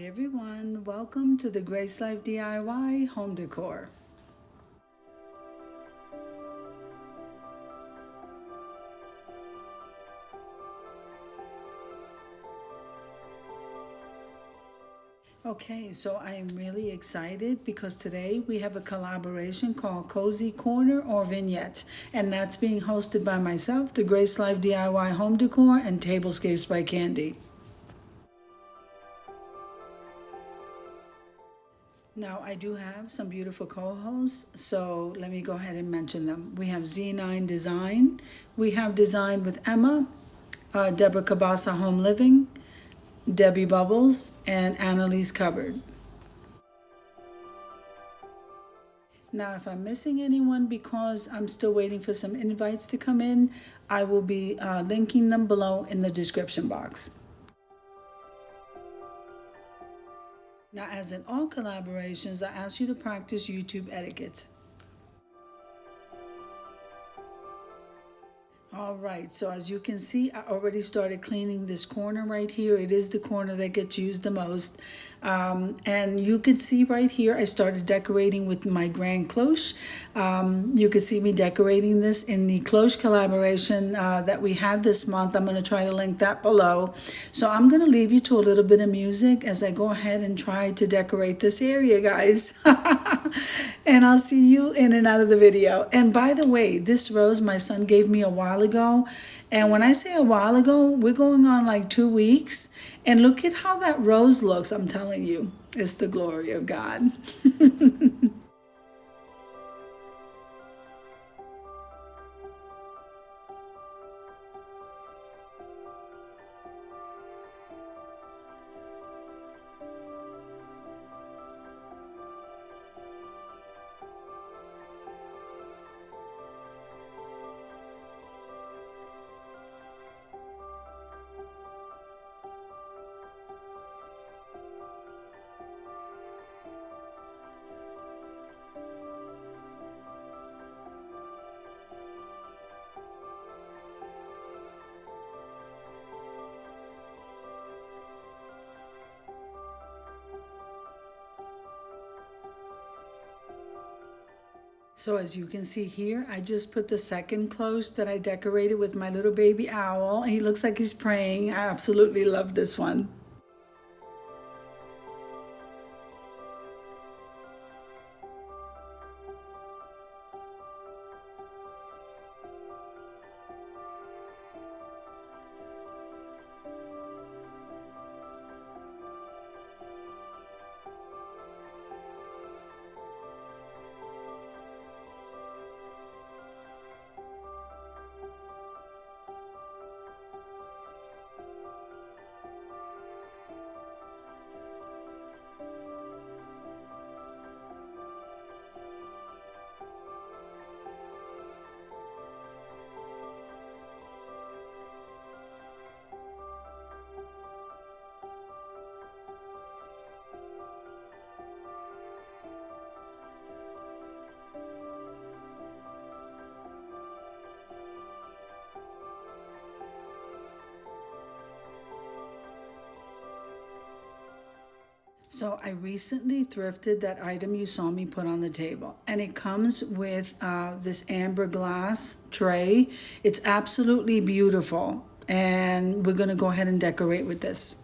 everyone, welcome to the Grace Life DIY home decor. Okay, so I am really excited because today we have a collaboration called Cozy Corner or Vignette, and that's being hosted by myself, the Grace Life DIY Home Decor, and Tablescapes by Candy. Now, I do have some beautiful co-hosts, so let me go ahead and mention them. We have Z9 Design, we have Design with Emma, Deborah Cabasa Home Living, Debbie Bubbles, and Annalise Cupboard. Now, if I'm missing anyone because I'm still waiting for some invites to come in, I will be linking them below in the description box. Now, as in all collaborations, I ask you to practice YouTube etiquette. All right, so as you can see, I already started cleaning this corner right here. It is the corner that gets used the most. And you can see right here, I started decorating with my grand cloche. You can see me decorating this in the cloche collaboration that we had this month. I'm going to try to link that below. So I'm going to leave you to a little bit of music as I go ahead and try to decorate this area, guys. And I'll see you in and out of the video. And by the way, this rose my son gave me a while ago. And when I say a while ago, we're going on like 2 weeks. And look at how that rose looks. I'm telling you, it's the glory of God. So as you can see here, I just put the second cloche that I decorated with my little baby owl. He looks like he's praying. I absolutely love this one. So I recently thrifted that item you saw me put on the table, and it comes with this amber glass tray. It's absolutely beautiful, and we're gonna go ahead and decorate with this.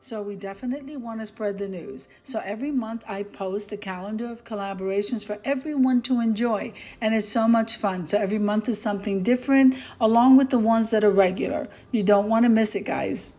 So we definitely want to spread the news. So every month I post a calendar of collaborations for everyone to enjoy. And it's so much fun. So every month is something different along with the ones that are regular. You don't want to miss it, guys.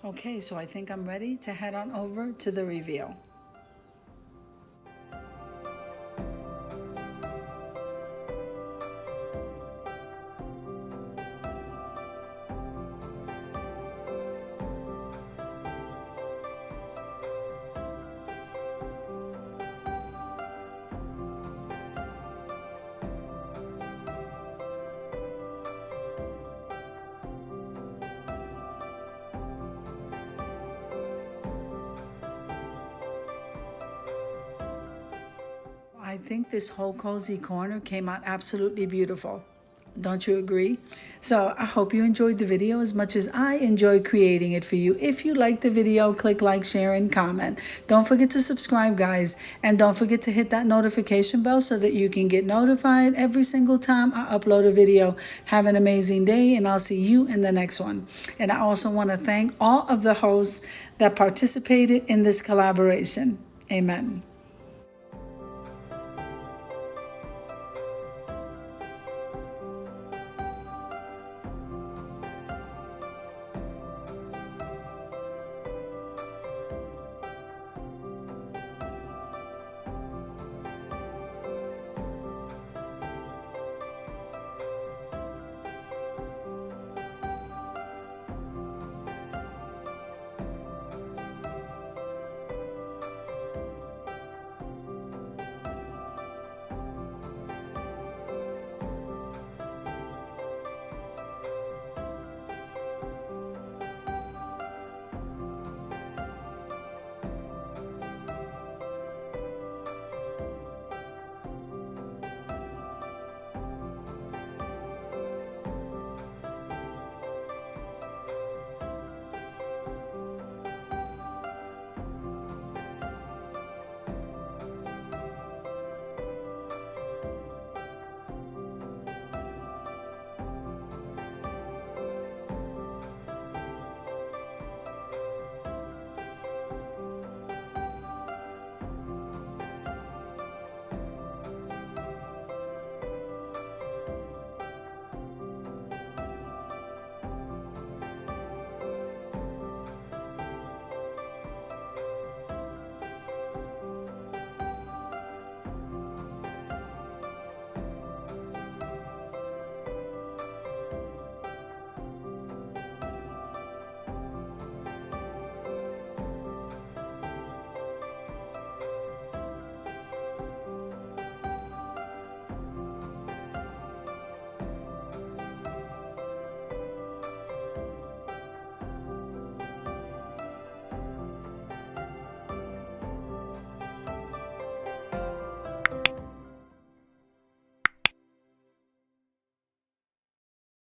Okay, so I think I'm ready to head on over to the reveal. I think this whole cozy corner came out absolutely beautiful. Don't you agree? So I hope you enjoyed the video as much as I enjoyed creating it for you. If you liked the video, click like, share, and comment. Don't forget to subscribe, guys. And don't forget to hit that notification bell so that you can get notified every single time I upload a video. Have an amazing day, and I'll see you in the next one. And I also want to thank all of the hosts that participated in this collaboration. Amen.